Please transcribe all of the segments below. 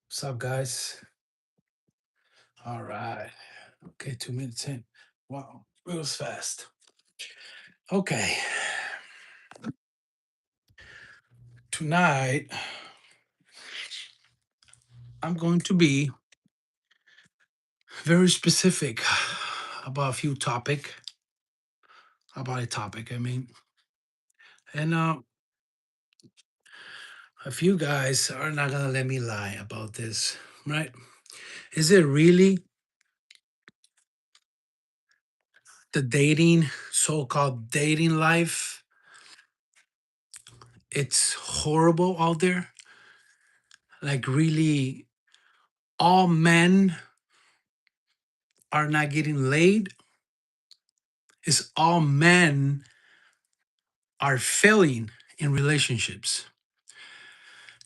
What's up, guys? All right. Okay, 2 minutes in. Wow, it was fast. Okay. Tonight, I'm going to be very specific about a few topic, about a topic, I mean. And a few guys are not going to let me lie about this, right? Is it really the dating, so called dating life? It's horrible out there. Like, really, all men are not getting laid? Is all men are failing in relationships?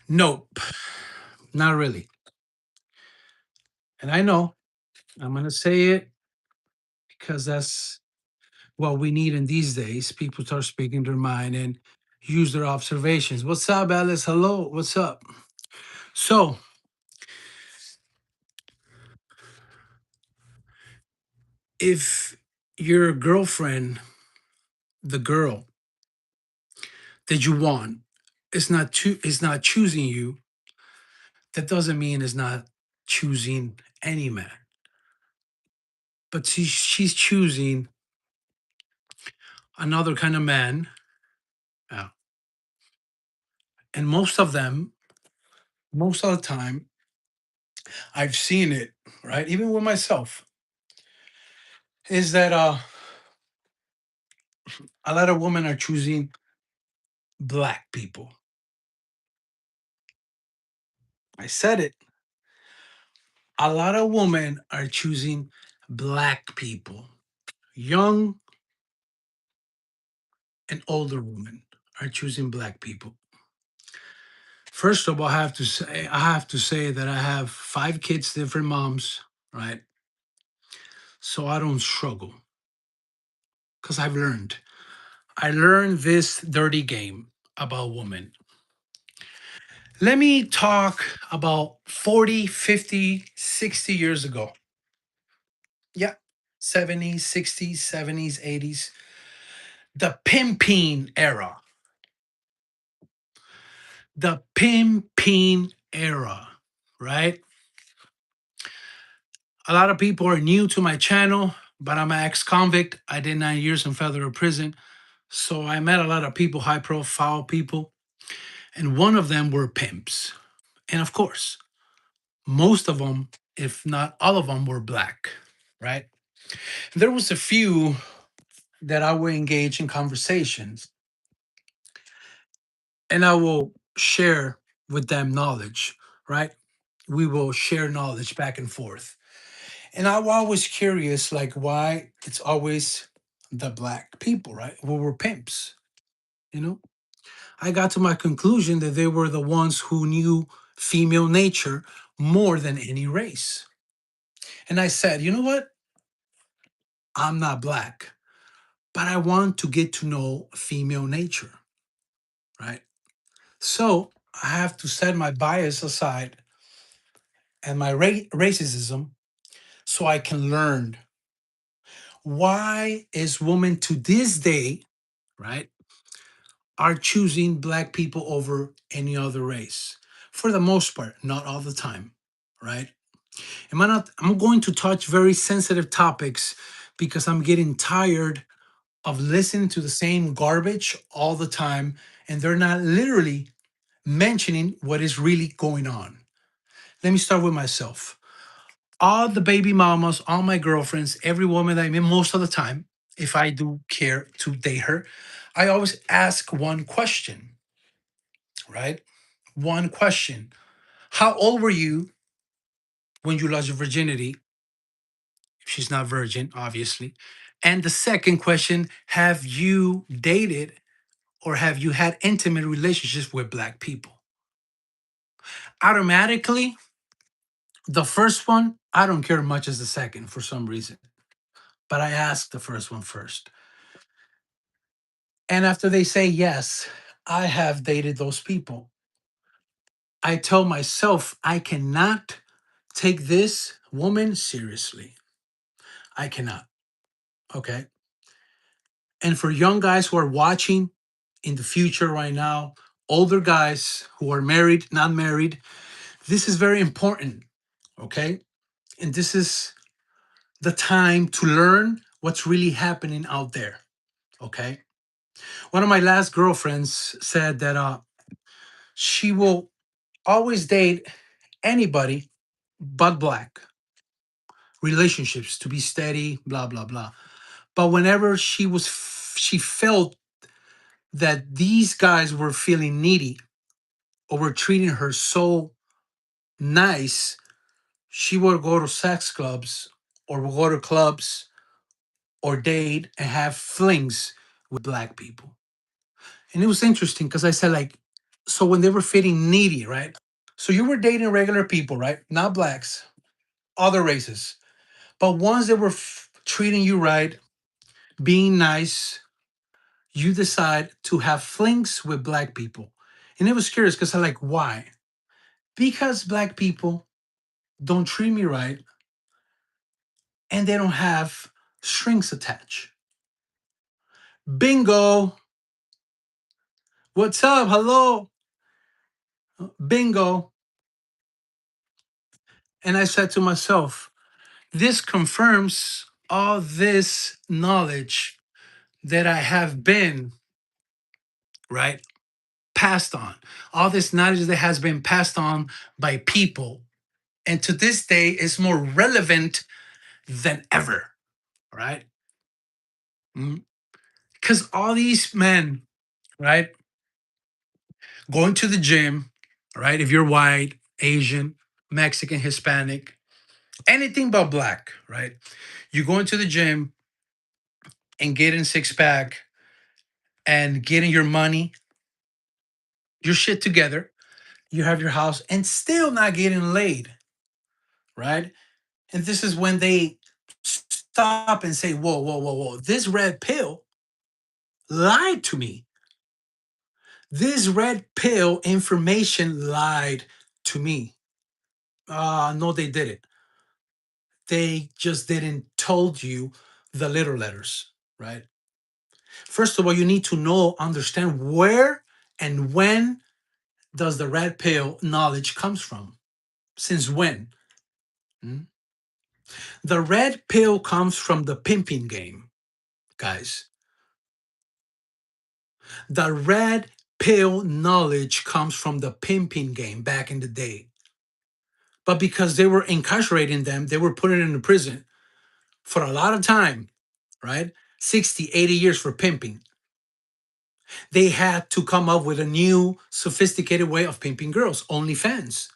Nope, not really. And I know I'm going to say it because that's what we need in these days. People start speaking their mind and use their observations. What's up, Alice? Hello. What's up? So, if your girlfriend, the girl that you want, is not choosing you, that doesn't mean is not choosing any man. But she's choosing another kind of man. uh, and most of the time, I've seen it, right? Even with myself, is that a lot of women are choosing black people. I said it. A lot of women are choosing black people. Young and older women are choosing black people. First of all, I have to say that I have 5 kids, different moms, right? So I don't struggle because I've learned. I learned this dirty game about women. Let me talk about 40, 50, 60 years ago. Yeah, 70s, 60s, 70s, 80s. The pimping era. The pimping era, right? A lot of people are new to my channel, but I'm an ex convict. I did 9 years in federal prison. So I met a lot of people, high profile people, and one of them were pimps. And of course, most of them, if not all of them, were black, right? There was a few that I will engage in conversations and I will share with them knowledge, right? We will share knowledge back and forth. And I'm always curious, like, why it's always the black people, right? Who were pimps, you know? I got to my conclusion that they were the ones who knew female nature more than any race. And I said, you know what? I'm not black, but I want to get to know female nature, right? So I have to set my bias aside and my racism so I can learn why is women to this day, right, are choosing black people over any other race. For the most part, not all the time, right? Am I not? I'm going to touch very sensitive topics because I'm getting tired of listening to the same garbage all the time, and they're not literally mentioning what is really going on. Let me start with myself. All the baby mamas, all my girlfriends, every woman that I meet, most of the time, if I do care to date her, I always ask one question, right? One question. How old were you when you lost your virginity? If she's not virgin, obviously. And the second question, have you dated or have you had intimate relationships with black people? Automatically, the first one, I don't care much as the second for some reason, but I ask the first one first. And after they say yes, I have dated those people. I tell myself I cannot take this woman seriously. I cannot. Okay. And for young guys who are watching in the future right now, older guys who are married, not married, this is very important. Okay. And this is the time to learn what's really happening out there. Okay. One of my last girlfriends said that she will always date anybody but black, relationships to be steady, blah, blah, blah. But whenever she felt that these guys were feeling needy or were treating her so nice, she would go to sex clubs or would go to clubs or date and have flings with black people. And it was interesting because I said, like, so when they were feeling needy, right? So you were dating regular people, right? Not blacks, other races. But once they were treating you right, being nice, you decide to have flings with black people. And it was curious because I'm like, why? Because black people don't treat me right and they don't have strings attached. Bingo. What's up? Hello. Bingo. And I said to myself, this confirms all this knowledge that I have been, right, passed on. All this knowledge that has been passed on by people. And to this day is more relevant than ever, right? Because all these men, right, going to the gym, right? If you're white, Asian, Mexican, Hispanic, anything but black, right? You go into the gym and getting six pack and getting your money, your shit together. You have your house and still not getting laid, right? And this is when they stop and say, whoa, whoa, whoa, whoa, this red pill lied to me. This red pill information lied to me. No, they didn't. They just didn't told you the little letters, right? First of all, you need to know, understand where and when does the red pill knowledge comes from. Since when? Hmm? The red pill comes from the pimping game, guys. The red pill knowledge comes from the pimping game back in the day. But because they were incarcerating them, they were putting them in prison for a lot of time, right? 60, 80 years for pimping. They had to come up with a new sophisticated way of pimping girls, OnlyFans.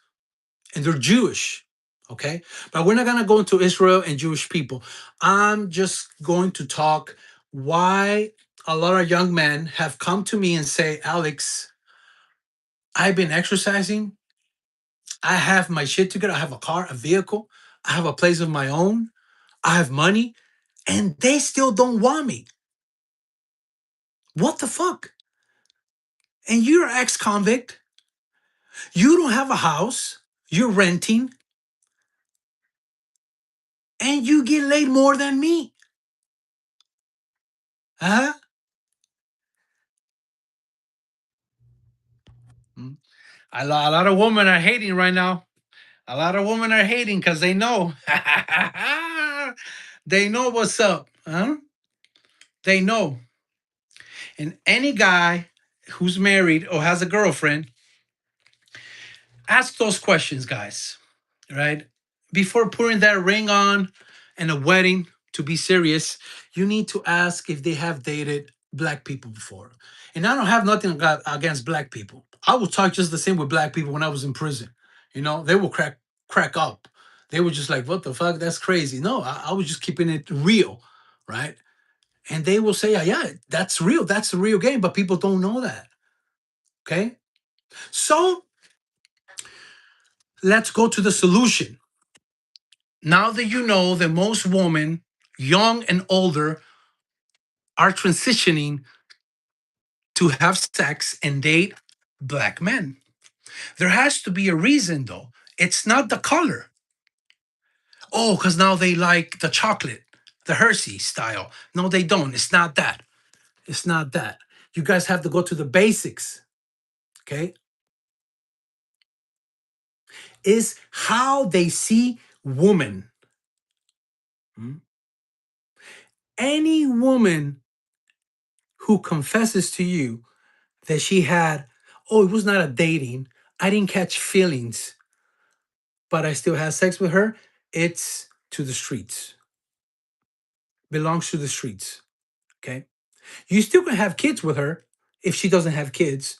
And they're Jewish, okay? But we're not gonna go into Israel and Jewish people. I'm just going to talk why a lot of young men have come to me and say, Alex, I've been exercising. I have my shit together. I have a car, a vehicle. I have a place of my own. I have money. And they still don't want me. What the fuck? And you're an ex-convict. You don't have a house. You're renting. And you get laid more than me. Huh? Mm. A lot of women are hating right now. A lot of women are hating because they know. They know what's up. Huh? They know. And any guy who's married or has a girlfriend, ask those questions, guys, right? Before putting that ring on and a wedding, to be serious, you need to ask if they have dated black people before. And I don't have nothing against black people. I would talk just the same with black people when I was in prison. You know, they will crack up. They were just like, what the fuck? That's crazy. No, I was just keeping it real, right? And they will say, yeah, that's real. That's the real game. But people don't know that. Okay. So let's go to the solution. Now that you know that most women, young and older, are transitioning to have sex and date black men. There has to be a reason, though. It's not the color. Oh, because now they like the chocolate, the Hershey style. No, they don't. It's not that. It's not that. You guys have to go to the basics, okay? Is how they see woman. Hmm? Any woman who confesses to you that she had, oh, it was not a dating, I didn't catch feelings, but I still had sex with her, it's to the streets. Belongs to the streets, okay? You still can have kids with her if she doesn't have kids,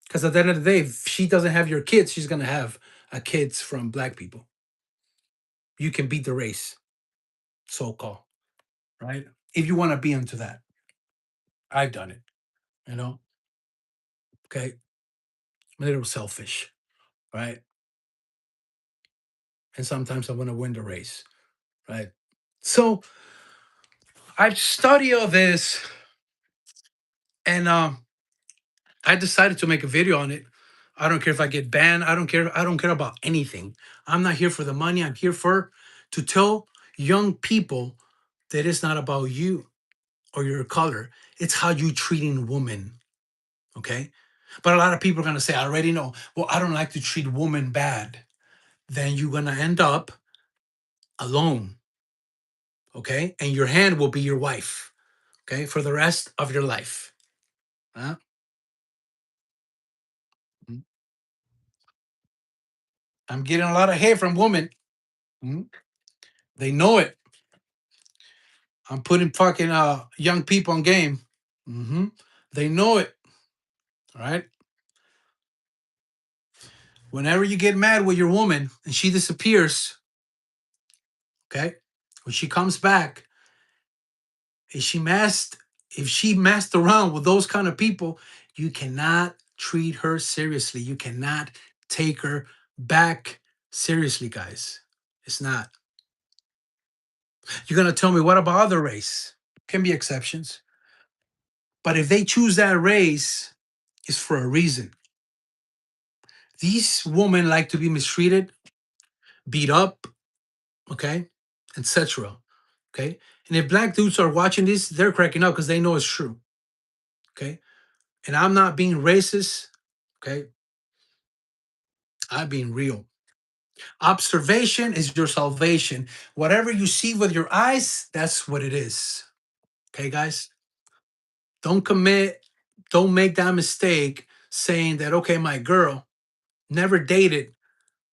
because at the end of the day, if she doesn't have your kids, she's gonna have kids from black people. You can beat the race, so called, right? If you want to be into that, I've done it. You know, okay, I'm a little selfish, right? And sometimes I want to win the race, right? So I've studied all this, and I decided to make a video on it. I don't care if I get banned. I don't care. I don't care about anything. I'm not here for the money. I'm here for to tell young people that it's not about you or your color. It's how you treating women. Okay. But a lot of people are gonna say, I already know. Well, I don't like to treat women bad. Then you're gonna end up alone. Okay. And your hand will be your wife. Okay. For the rest of your life. Huh? Mm. I'm getting a lot of hate from women. Mm. They know it. I'm putting fucking young people on game. Hmm. They know it. All right. Whenever you get mad with your woman and she disappears, okay, when she comes back, if she messed around with those kind of people, you cannot treat her seriously. You cannot take her back seriously, guys. It's not. You're gonna tell me what about other race? Can be exceptions, but if they choose that race, it's for a reason. These women like to be mistreated, beat up, okay, etc. Okay, and if black dudes are watching this, they're cracking up because they know it's true. Okay, and I'm not being racist. Okay, I'm being real. Observation is your salvation. Whatever you see with your eyes, that's what it is. Okay, guys, don't commit. Don't make that mistake saying that. Okay, my girl never dated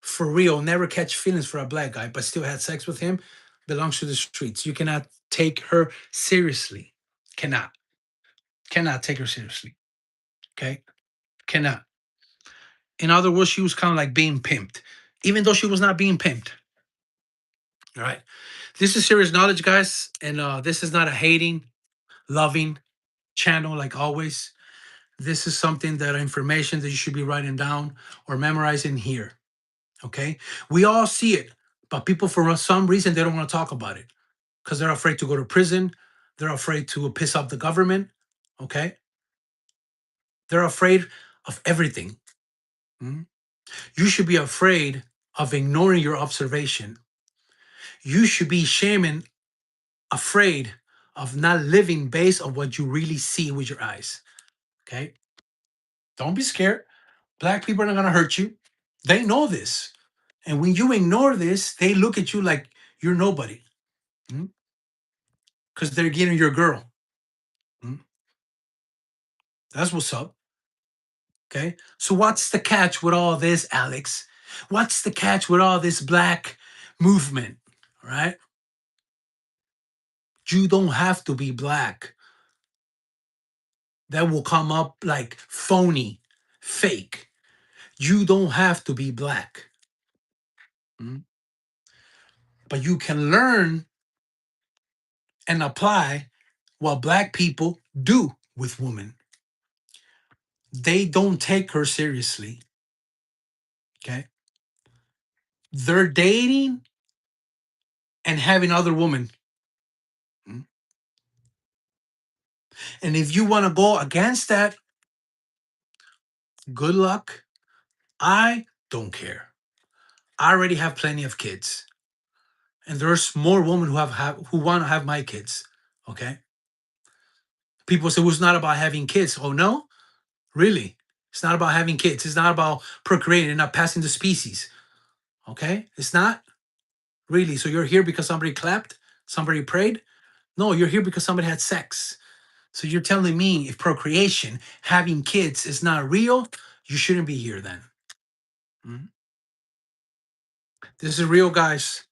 for real, never catch feelings for a black guy, but still had sex with him, belongs to the streets. You cannot take her seriously. Cannot. Cannot take her seriously. Okay? Cannot. In other words, she was kind of like being pimped, even though she was not being pimped. All right. This is serious knowledge, guys. And this is not a hating, loving channel like always. This is something that information that you should be writing down or memorizing here. Okay? We all see it, but people, for some reason, they don't want to talk about it because they're afraid to go to prison. They're afraid to piss off the government. Okay. They're afraid of everything. Mm? You should be afraid of ignoring your observation. You should be shaming, afraid of not living based on what you really see with your eyes. Okay. Don't be scared. Black people are not going to hurt you. They know this. And when you ignore this, they look at you like you're nobody because they're getting your girl. Mm? That's what's up. Okay. So what's the catch with all this, Alex? What's the catch with all this black movement? Right? You don't have to be black. That will come up like phony, fake. You don't have to be black. Mm? But you can learn and apply what black people do with women. They don't take her seriously. Okay. They're dating and having other women. Mm. And if you want to go against that, good luck. I don't care. I already have plenty of kids. And there's more women who want to have my kids. Okay. People say, well, it's not about having kids. Oh no? Really? It's not about having kids. It's not about procreating and not passing the species. Okay? It's not really. So you're here because somebody clapped, somebody prayed. No, you're here because somebody had sex. So you're telling me if procreation, having kids is not real, you shouldn't be here then. Mhm. This is real, guys.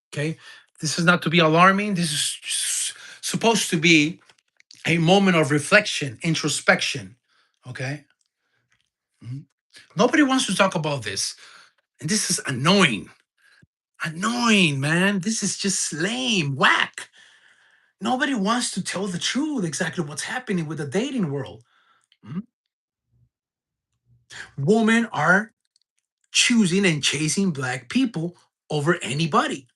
Okay? This is not to be alarming. This is supposed to be a moment of reflection, introspection. Okay? Mhm. Nobody wants to talk about this. And this is annoying. Annoying, man. This is just lame, whack. Nobody wants to tell the truth exactly what's happening with the dating world. Mhm. Women are choosing and chasing black people over anybody.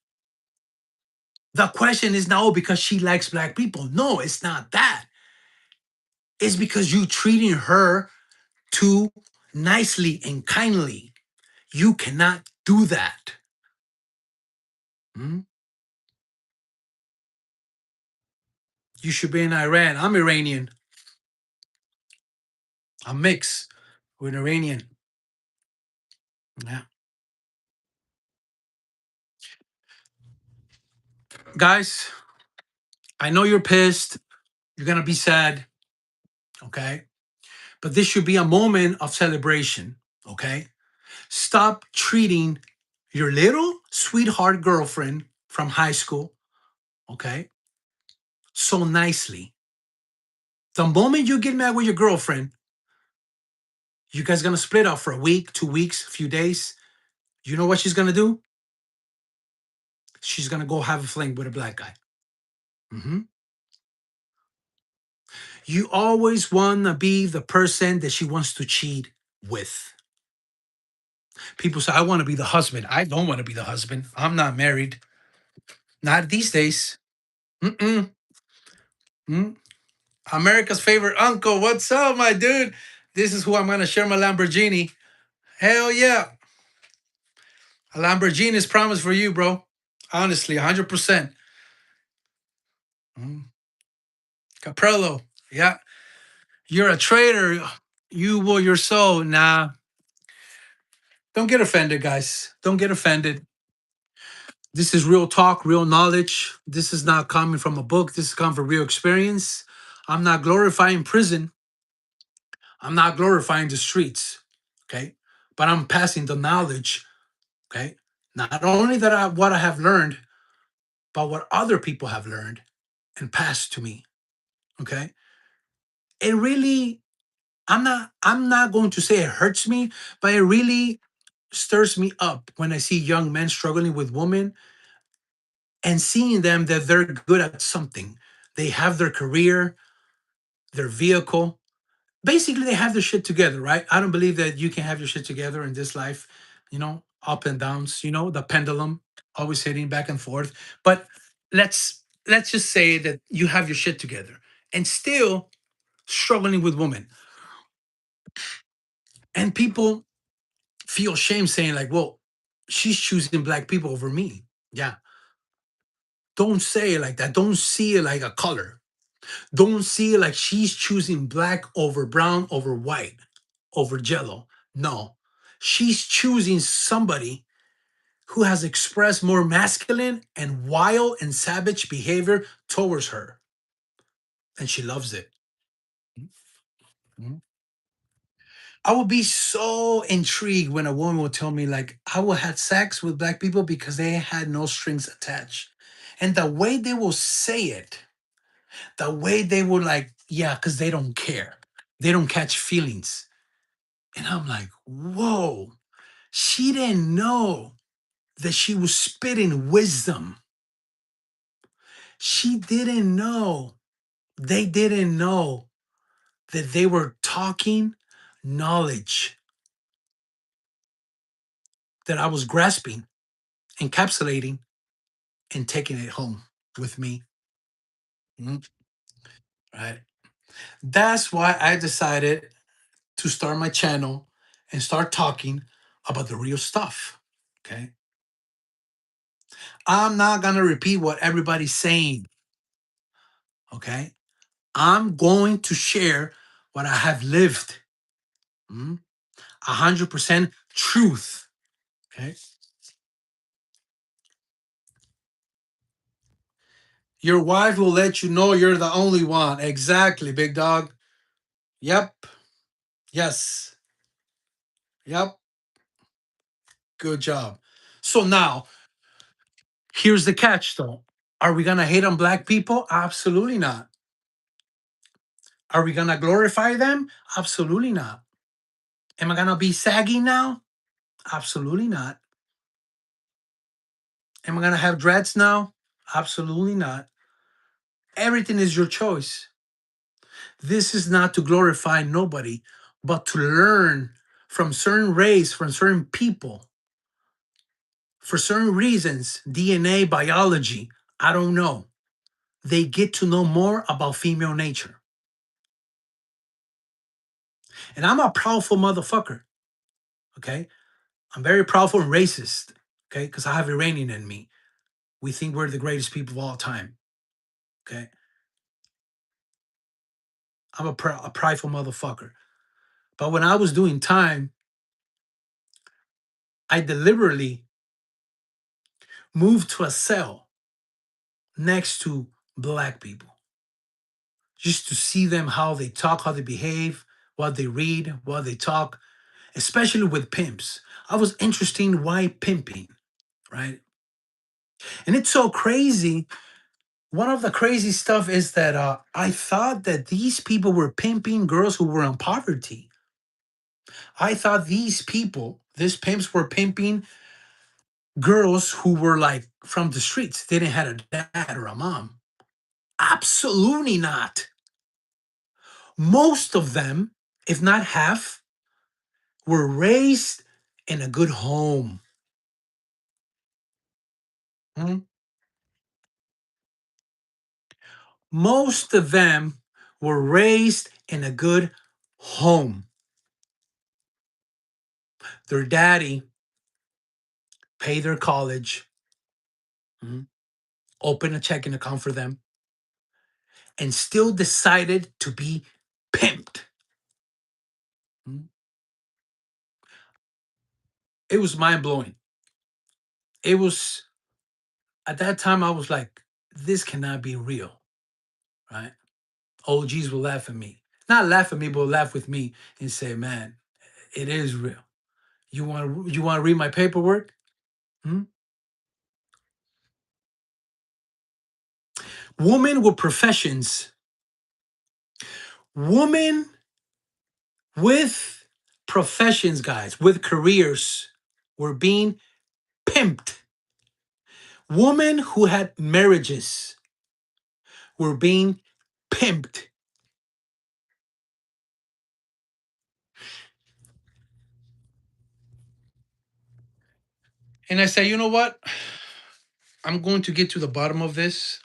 The question is now because she likes black people. No, it's not that. It's because you treating her too nicely and kindly. You cannot do that. Mhm. You should be in Iran. I'm Iranian. I'm mixed with Iranian. Yeah. Guys, I know you're pissed. You're going to be sad. Okay. But this should be a moment of celebration. Okay. Stop treating your little sweetheart girlfriend from high school, okay, so nicely. The moment you get mad with your girlfriend, you guys gonna split up for a week, 2 weeks, a few days. You know what she's gonna do? She's gonna go have a fling with a black guy. Mhm. You always wanna be the person that she wants to cheat with. People say, I wanna be the husband. I don't wanna be the husband. I'm not married. Not these days. Mm-mm. Mm. America's favorite uncle. What's up, my dude? This is who I'm gonna share my Lamborghini. Hell yeah. A Lamborghini is promised for you, bro. Honestly, 100%. Mm. Caprello. Yeah. You're a traitor. You will your soul. Nah. Don't get offended, guys. Don't get offended. This is real talk, real knowledge. This is not coming from a book. This is coming from real experience. I'm not glorifying prison. I'm not glorifying the streets. Okay. But I'm passing the knowledge. Okay. Not only that what I have learned, but what other people have learned and passed to me. Okay. It really, I'm not going to say it hurts me, but it really stirs me up when I see young men struggling with women and seeing them that they're good at something. They have their career, their vehicle. Basically, they have their shit together, right? I don't believe that you can have your shit together in this life, up and downs, the pendulum always hitting back and forth. But let's just say that you have your shit together and still struggling with women. And people feel shame saying, like, well, she's choosing black people over me. Yeah. Don't say it like that. Don't see it like a color. Don't see it like she's choosing black over brown over white over jello. No. She's choosing somebody who has expressed more masculine and wild and savage behavior towards her. And she loves it. Mhm. I would be so intrigued when a woman would tell me, like, I will have sex with black people because they had no strings attached. And the way they will say it, the way they will, like, yeah, because they don't care. They don't catch feelings. And I'm like, whoa, she didn't know that she was spitting wisdom. She didn't know They didn't know that they were talking knowledge that I was grasping, encapsulating, and taking it home with me. Mhm. Right. That's why I decided to start my channel and start talking about the real stuff. Okay. I'm not going to repeat what everybody's saying. Okay. I'm going to share what I have lived. 100% truth. Okay. Your wife will let you know you're the only one. Exactly, big dog. Yep. Yes. Yep. Good job. So now, here's the catch though. Are we going to hate on black people? Absolutely not. Are we going to glorify them? Absolutely not. Am I going to be saggy now? Absolutely not. Am I going to have dreads now? Absolutely not. Everything is your choice. This is not to glorify nobody, but to learn from certain race, from certain people, for certain reasons, DNA, biology, I don't know. They get to know more about female nature. And I'm a powerful motherfucker, okay? I'm very powerful and racist, okay? Because I have Iranian in me. We think we're the greatest people of all time, okay? I'm a prideful motherfucker. But when I was doing time, I deliberately moved to a cell next to black people just to see them, how they talk, how they behave, what they read, what they talk, especially with pimps. I was interested in why pimping, right? And it's so crazy. One of the crazy stuff is that I thought that these people were pimping girls who were in poverty. I thought these pimps were pimping girls who were like from the streets. They didn't have a dad or a mom. Absolutely not. Most of them, if not half, were raised in a good home. Mhm. Most of them were raised in a good home. Their daddy paid their college, mhm, opened a checking account for them, and still decided to be pimped. Mhm. It was mind blowing. It was at that time I was like, this cannot be real, right? OGs will laugh at me. Not laugh at me, but laugh with me and say, man, it is real. You want to read my paperwork? Hmm? Women with professions, women with professions, guys, with careers were being pimped. Women who had marriages were being pimped. And I say, you know what? I'm going to get to the bottom of this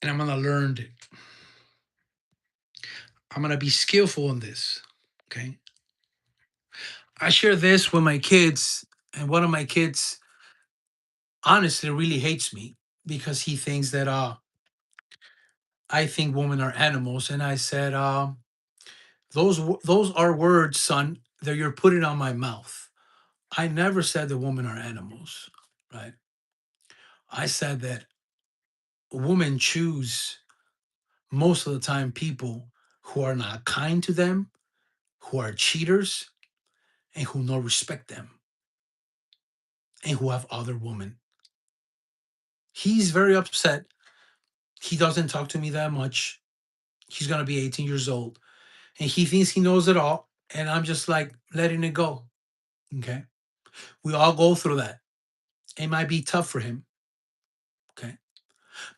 and I'm going to learn it. I'm going to be skillful in this. Okay. I share this with my kids, and one of my kids honestly really hates me because he thinks that I think women are animals. And I said, those are words, son, that you're putting on my mouth. I never said that women are animals, right? I said that women choose most of the time people who are not kind to them, who are cheaters, and who don't respect them, and who have other women. He's very upset. He doesn't talk to me that much. He's gonna be 18 years old, and he thinks he knows it all. And I'm just like letting it go. Okay, we all go through that. It might be tough for him. Okay,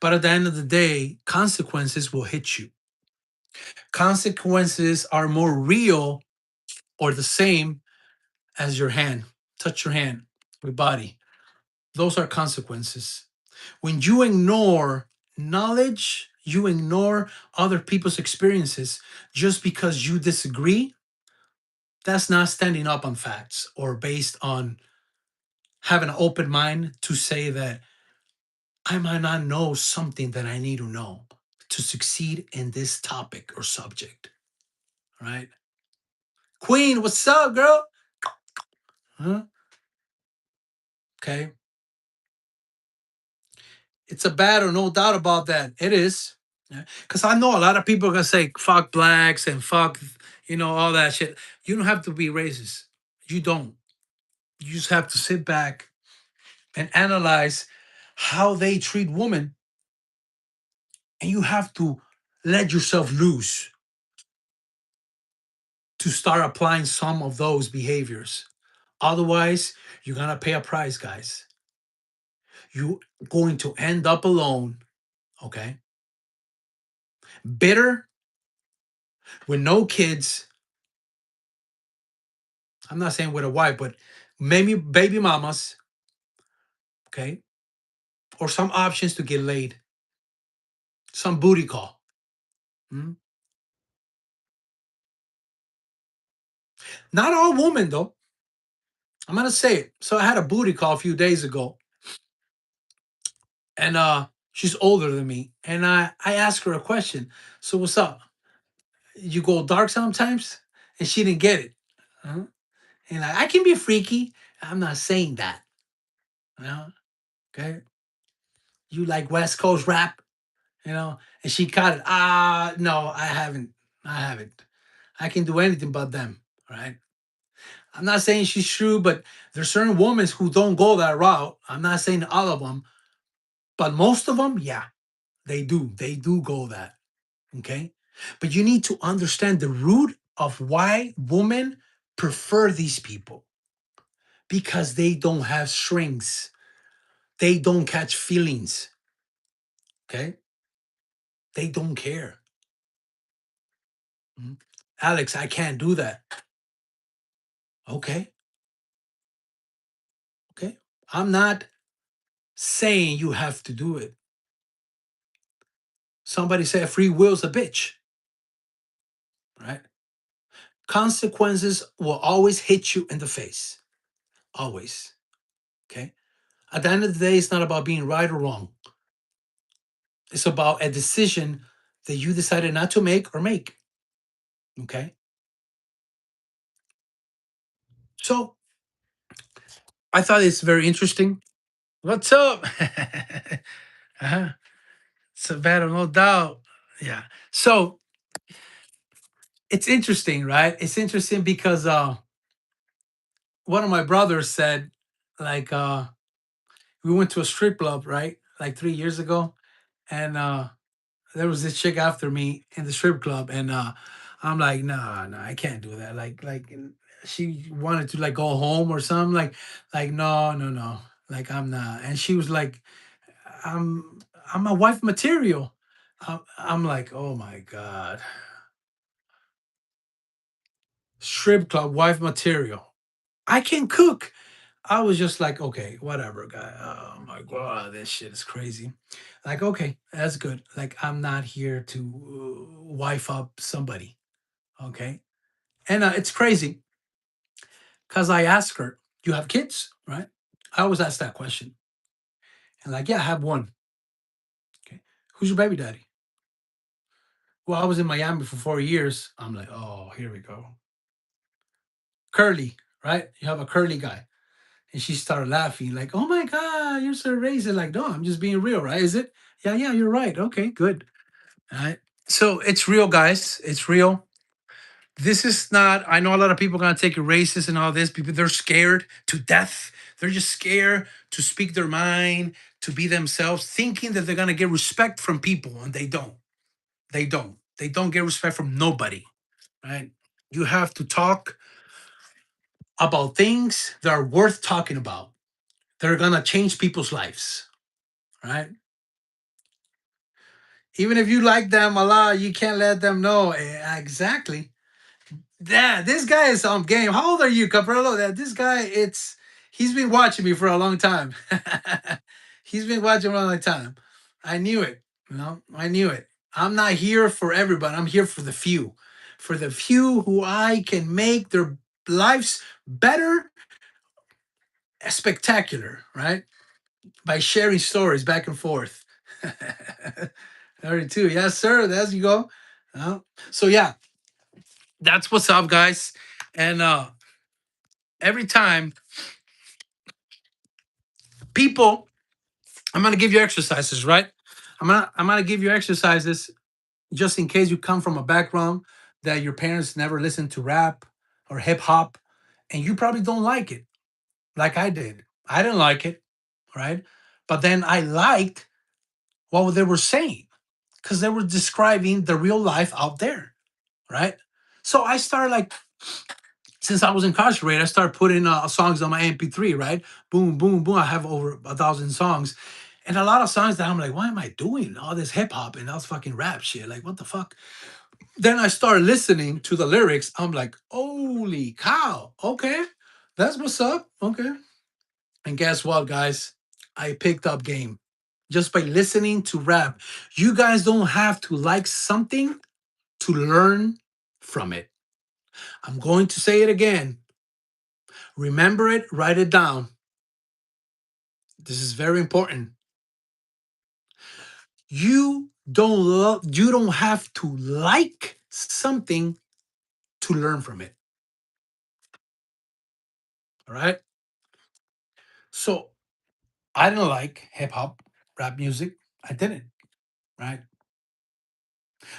But at the end of the day, consequences will hit you. Consequences are more real or the same as your hand. Touch your hand, your body. Those are consequences. When you ignore knowledge, you ignore other people's experiences just because you disagree, that's not standing up on facts or based on having an open mind to say that I might not know something that I need to know to succeed in this topic or subject, right? Queen, what's up, girl? Huh? Okay. It's a battle, no doubt about that. It is. Because I know a lot of people are going to say, fuck blacks and fuck, all that shit. You don't have to be racist. You don't. You just have to sit back and analyze how they treat women, and you have to let yourself loose to start applying some of those behaviors. Otherwise, you're going to pay a price, guys. You're going to end up alone, okay? Bitter, with no kids. I'm not saying with a wife, but maybe baby mamas, okay? Or some options to get laid, some booty call. Mm. Not all women, though. I'm going to say it. So I had a booty call a few days ago, and she's older than me. And I asked her a question. So, what's up? You go dark sometimes? And she didn't get it. Huh? And I can be freaky. I'm not saying that. You know? Okay. You like West Coast rap? And she caught it. No, I haven't. I haven't. I can do anything but them, right? I'm not saying she's true, but there's certain women who don't go that route. I'm not saying all of them, but most of them, yeah, they do. They do go that, okay? But you need to understand the root of why women prefer these people, because they don't have strings. They don't catch feelings, okay? They don't care. Mhm. Alex, I can't do that. Okay, okay. I'm not saying you have to do it. Somebody said free will's a bitch, right? Consequences will always hit you in the face. Always. Okay. At the end of the day, it's not about being right or wrong. It's about a decision that you decided not to make or make. Okay. So I thought it's very interesting. What's up? uh-huh. It's a battle, no doubt. Yeah. So it's interesting, right? It's interesting because one of my brothers said, like, we went to a strip club, right? Like 3 years ago. And there was this chick after me in the strip club. And I'm like, nah, nah, I can't do that. Like she wanted to like go home or something. Like, no, no, no. Like I'm not. And she was like, I'm I'm a wife material. I'm like, oh my God. Strip club, wife material. I can cook. I was just like, okay, whatever, guy. Oh my God, this shit is crazy. Like, okay, that's good. Like, I'm not here to wife up somebody. Okay. And it's crazy because I asked her, you have kids, right? I always ask that question. And like, yeah, I have one. Okay. Who's your baby daddy? Well, I was in Miami for 4 years. I'm like, oh, here we go. Curly, right? You have a curly guy. And she started laughing, like, oh my God, you're so racist. Like, no, I'm just being real, right? Is it? Yeah, yeah, you're right. Okay, good. All right. So it's real, guys. It's real. This is not, I know a lot of people are going to take it racist and all this, because they're scared to death. They're just scared to speak their mind, to be themselves, thinking that they're going to get respect from people, and they don't. They don't. They don't get respect from nobody, right? You have to talk about things that are worth talking about. They're going to change people's lives, right? Even if you like them a lot, you can't let them know. Exactly. Yeah, this guy is on game. How old are you, Caprello? That this guy, he's been watching me for a long time. He's been watching for a long time. I knew it. I knew it. I'm not here for everybody. I'm here for the few who I can make their lives better, spectacular, right? By sharing stories back and forth. 32, yes, sir. There you go. Uh, so yeah, that's what's up, guys. And every time people, I'm gonna give you exercises, right? I'm gonna give you exercises just in case you come from a background that your parents never listened to rap or hip hop, and you probably don't like it, like I did. I didn't like it, right? But then I liked what they were saying because they were describing the real life out there, right? So I started like, since I was incarcerated, I started putting songs on my MP3, right? Boom, boom, boom. I have over 1,000 songs. And a lot of songs that I'm like, why am I doing all this hip hop and all this fucking rap shit? Like, what the fuck? Then I started listening to the lyrics. I'm like, holy cow. Okay. That's what's up. Okay. And guess what, guys? I picked up game just by listening to rap. You guys don't have to like something to learn from it. I'm going to say it again. Remember it, write it down. This is very important. You don't have to like something to learn from it. All right? So I didn't like hip hop, rap music. I didn't, right?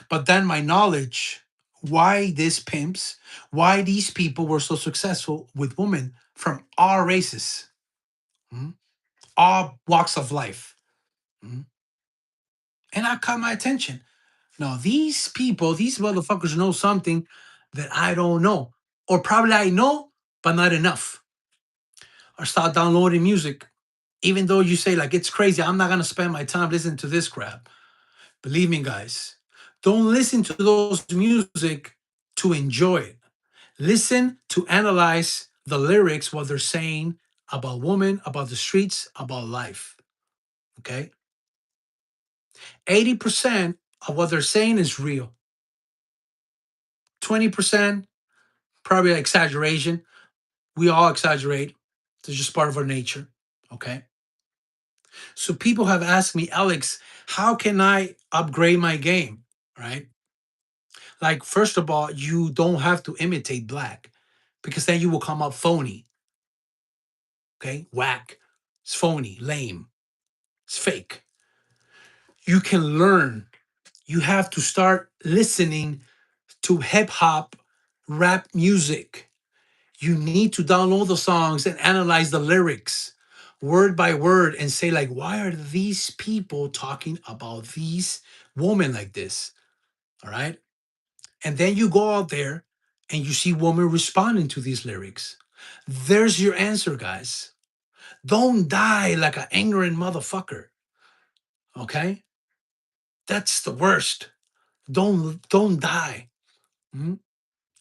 But then my knowledge, why these pimps, why these people were so successful with women from all races, mm, all walks of life. mm, And that caught my attention. Now, these people, these motherfuckers know something that I don't know. Or probably I know, but not enough. Or start downloading music. Even though you say, like, it's crazy, I'm not going to spend my time listening to this crap. Believe me, guys, don't listen to those music to enjoy it. Listen to analyze the lyrics, what they're saying about women, about the streets, about life. Okay? 80% of what they're saying is real. 20%, probably an exaggeration. We all exaggerate. It's just part of our nature. Okay. So people have asked me, Alex, how can I upgrade my game? Right? Like, first of all, you don't have to imitate black because then you will come up phony. Okay. Whack. It's phony, lame, it's fake. You can learn. You have to start listening to hip hop, rap music. You need to download the songs and analyze the lyrics word by word and say, like, why are these people talking about these women like this? All right. And then you go out there and you see women responding to these lyrics. There's your answer, guys. Don't die like an angry motherfucker. Okay. That's the worst. Don't die. Mhm.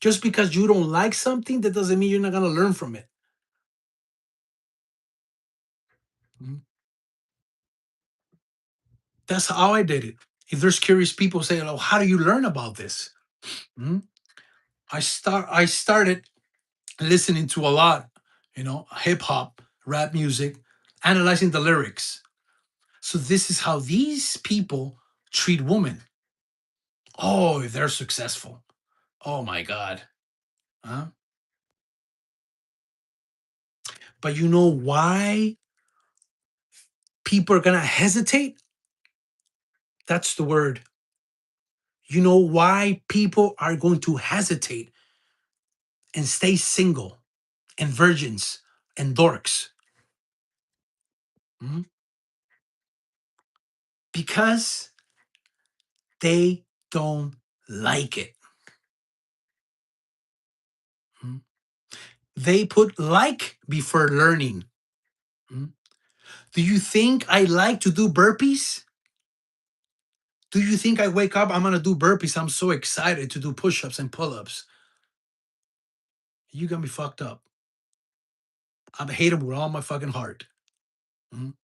Just because you don't like something, that doesn't mean you're not gonna learn from it. Mhm. That's how I did it. If there's curious people saying, "Oh, how do you learn about this?" Mhm. I started listening to a lot, hip hop, rap music, analyzing the lyrics. So this is how these people treat women. Oh, if they're successful. Oh my God. Huh? But you know why people are gonna hesitate? That's the word. You know why people are going to hesitate and stay single and virgins and dorks? Mhm. Because they don't like it. Mhm. They put like before learning. Mhm. Do you think I like to do burpees? Do you think I wake up, I'm gonna do burpees? I'm so excited to do push-ups and pull-ups. You got me fucked up. I hate them with all my fucking heart. Mhm.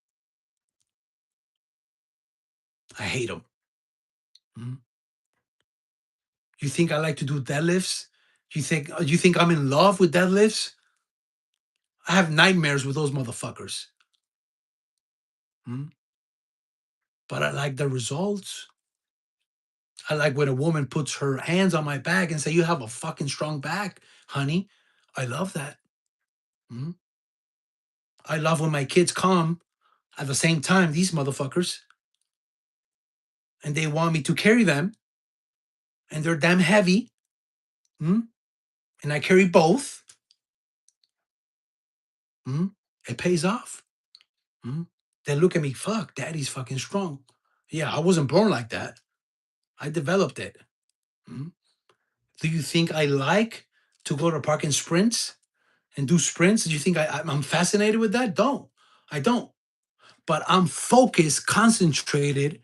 I hate them. You think I like to do deadlifts? You think I'm in love with deadlifts? I have nightmares with those motherfuckers. Mhm. But I like the results. I like when a woman puts her hands on my back and say, "You have a fucking strong back, honey." I love that. Mhm. I love when my kids come at the same time, these motherfuckers, and they want me to carry them, and they're damn heavy. Mhm. And I carry both. Mhm. It pays off. Mhm. They look at me, fuck, daddy's fucking strong. Yeah, I wasn't born like that. I developed it. Mhm. Do you think I like to go to a park and sprints and do sprints? Do you think I'm fascinated with that? Don't. I don't. But I'm focused, concentrated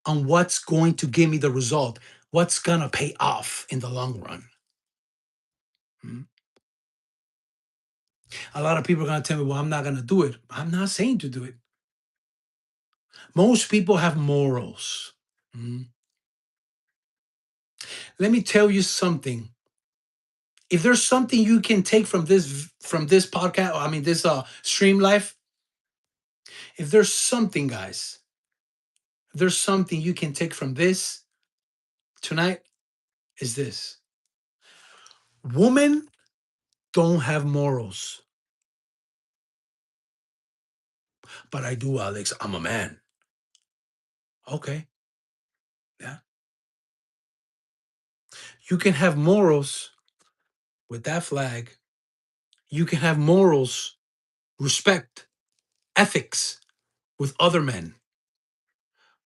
on what's going to give me the result, what's going to pay off in the long run. Mhm. A lot of people are going to tell me, well, I'm not going to do it. I'm not saying to do it. Most people have morals. Mhm. Let me tell you something. If there's something you can take from this podcast, I mean this stream life, if there's something, guys, if there's something you can take from this tonight, is this: women don't have morals, but I do, Alex. I'm a man. Okay, yeah, you can have morals with that flag. You can have morals, respect, ethics with other men.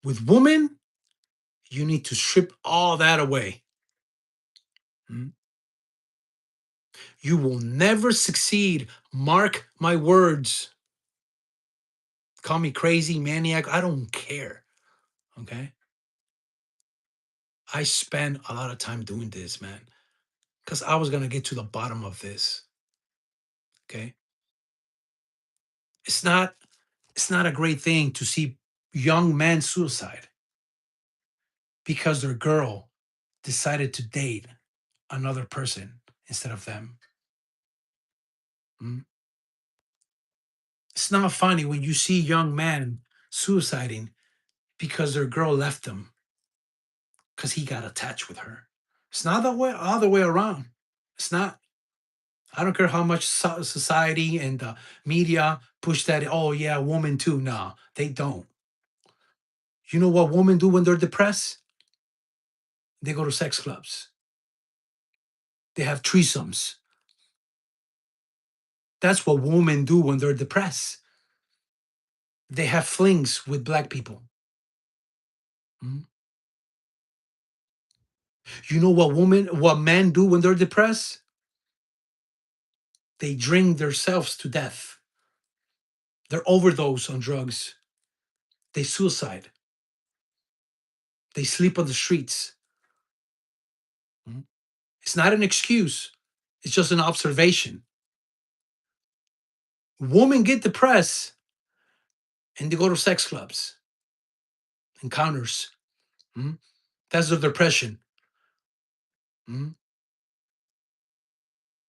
With women, you need to strip all that away. Mm. You will never succeed. Mark my words. Call me crazy, maniac. I don't care. Okay. I spent a lot of time doing this, man, because I was going to get to the bottom of this. Okay. It's not, it's not a great thing to see young men suicide because their girl decided to date another person instead of them. Mm. It's not funny when you see young men suiciding because their girl left them because he got attached with her. It's not the way other way around. It's not. I don't care how much society and the media push that. Oh yeah, women too. No, they don't. You know what women do when they're depressed? They go to sex clubs. They have threesomes. That's what women do when they're depressed. They have flings with black people. Mhm. You know what men do when they're depressed? They drink themselves to death. They overdose on drugs. They suicide. They sleep on the streets. Mhm. It's not an excuse. It's just an observation. Women get depressed and they go to sex clubs, encounters. Mhm. That's their depression. Mhm.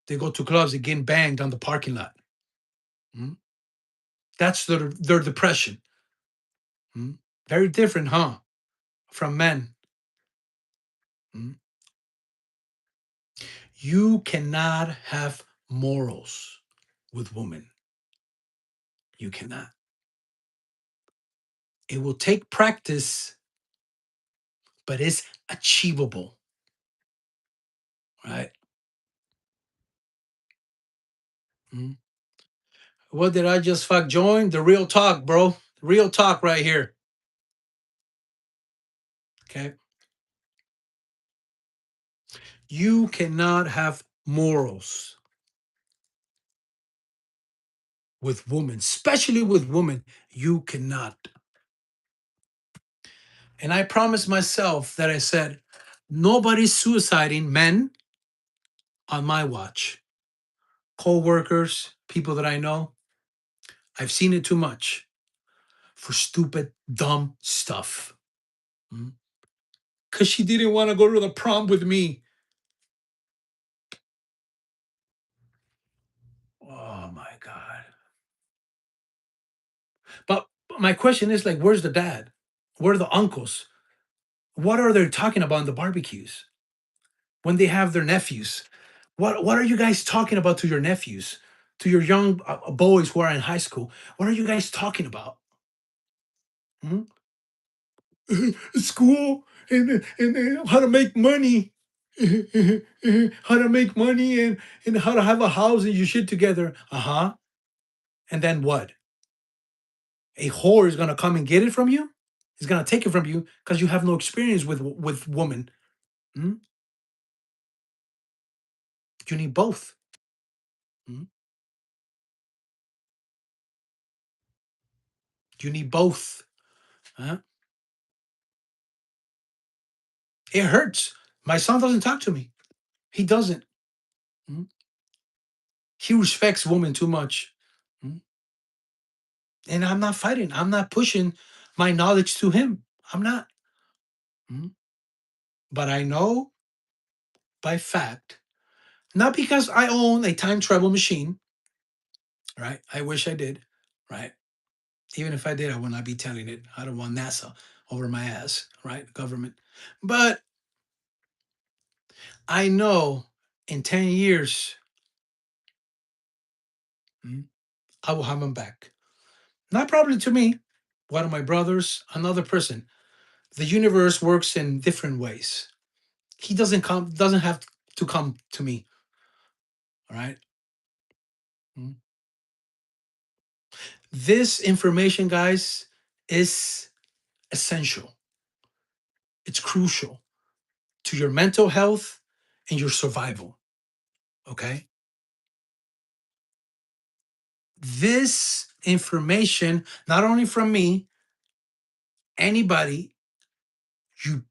They go to clubs, they get banged on the parking lot. Mhm. That's their depression. Mhm. Very different, huh? From men. Mhm. You cannot have morals with women. You cannot. It will take practice, but it's achievable, right? Mhm. What did I just fuck join? The real talk, bro. Real talk right here. Okay. You cannot have morals with women, especially with women. You cannot. And I promised myself that I said, nobody's suiciding men on my watch. Co-workers, people that I know, I've seen it too much for stupid, dumb stuff. Because she didn't want to go to the prom with me. Oh my God. But my question is like, where's the dad? Where are the uncles? What are they talking about in the barbecues when they have their nephews? What are you guys talking about to your nephews, to your young boys who are in high school? What are you guys talking about? Hmm? School and how to make money, how to make money and how to have a house and your shit together. Uh huh. And then what? A whore is gonna come and get it from you? Is gonna take it from you because you have no experience with women. Hmm? You need both. Hmm? You need both. Huh? It hurts. My son doesn't talk to me. He doesn't. Hmm? He respects women too much. Hmm? And I'm not fighting. I'm not pushing my knowledge to him. I'm not. Hmm? But I know by fact, not because I own a time travel machine, right? I wish I did, right? Even if I did, I would not be telling it. I don't want NASA over my ass, right? Government. But I know in 10 years, hmm, I will have him back. Not probably to me, one of my brothers, another person. The universe works in different ways. He doesn't have to come to me. All right. Mm. This information, guys, is essential. It's crucial to your mental health and your survival. Okay. This information, not only from me, anybody, you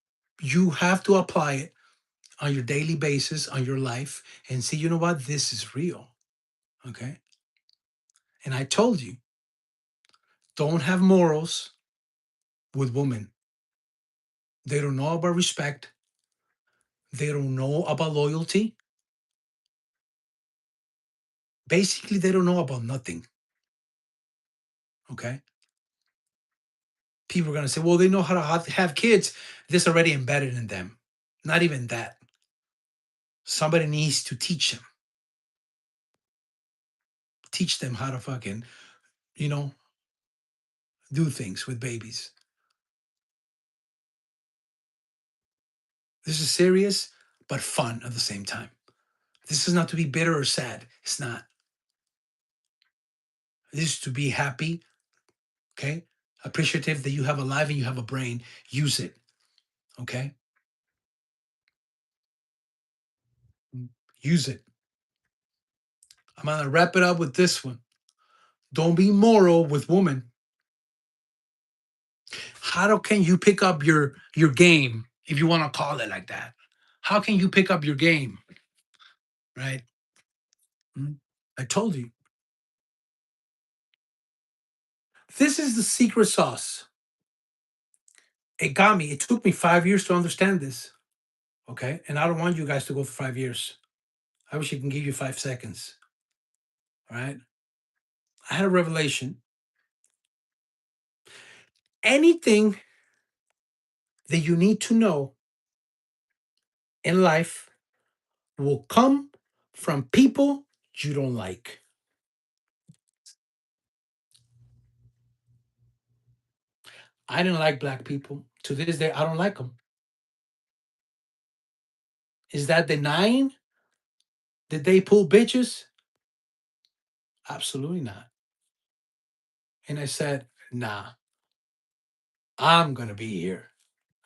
you have to apply it on your daily basis, on your life, and see, you know what? This is real. Okay. And I told you, don't have morals with women. They don't know about respect. They don't know about loyalty. Basically, they don't know about nothing. Okay. People are going to say, well, they know how to have kids. This already embedded in them. Not even that. Somebody needs to teach them how to fucking, you know, do things with babies. This is serious, but fun at the same time. This is not to be bitter or sad. It's not. This is to be happy, okay? Appreciative that you have a life and you have a brain. Use it, okay? Use it. I'm gonna wrap it up with this one. Don't be moral with women. Can you pick up your game if you want to call it like that? How can you pick up your game, right? Mm. I told you. This is the secret sauce. It got me. It took me 5 years to understand this. Okay. And I don't want you guys to go for 5 years. I wish I can give you 5 seconds. All right. I had a revelation. Anything that you need to know in life will come from people you don't like. I didn't like black people. To this day, I don't like them. Is that denying that they pull bitches? Absolutely not. And I said, nah, I'm going to be here.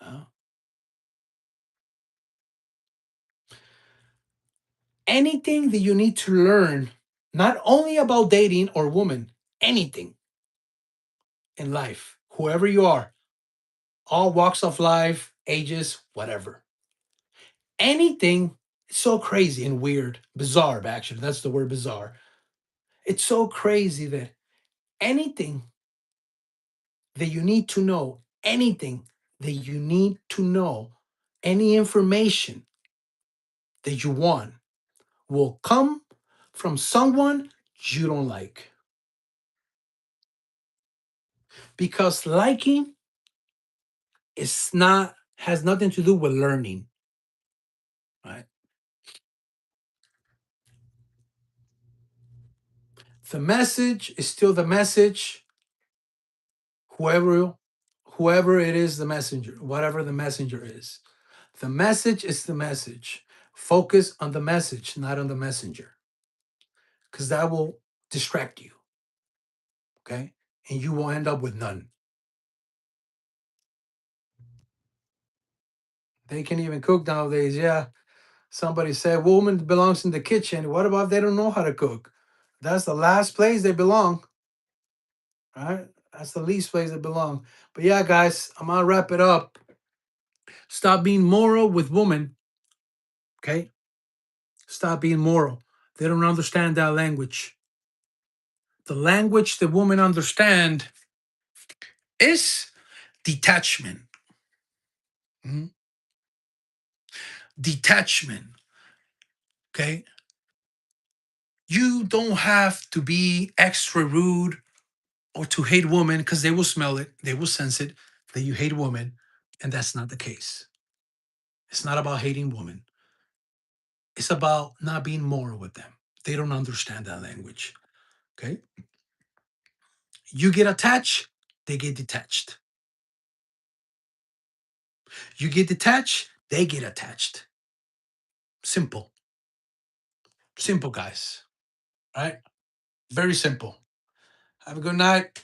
Uh, Anything that you need to learn, not only about dating or women, anything in life, whoever you are, all walks of life, ages, whatever. Anything so crazy and weird, bizarre, actually, that's the word bizarre. It's so crazy that anything that you need to know, anything that you need to know, any information that you want will come from someone you don't like. Because liking is not has nothing to do with learning, right? The message is still the message, whoever whoever it is the messenger, whatever the messenger is. The message is the message. Focus on the message, not on the messenger, because that will distract you, okay? And you will end up with none. They can even cook nowadays. Yeah. Somebody said woman belongs in the kitchen. What about if they don't know how to cook? That's the last place they belong, right? That's the least place they belong. But yeah, guys, I'm gonna wrap it up. Stop being moral with women, okay? Stop being moral. They don't understand that language. The language the women understand is detachment. Mhm. Detachment, okay? You don't have to be extra rude or to hate women because they will smell it, they will sense it that you hate women, and that's not the case. It's not about hating women. It's about not being moral with them. They don't understand that language. Okay? You get attached, they get detached. You get detached, they get attached. Simple. Simple, guys. All right? Very simple. Have a good night.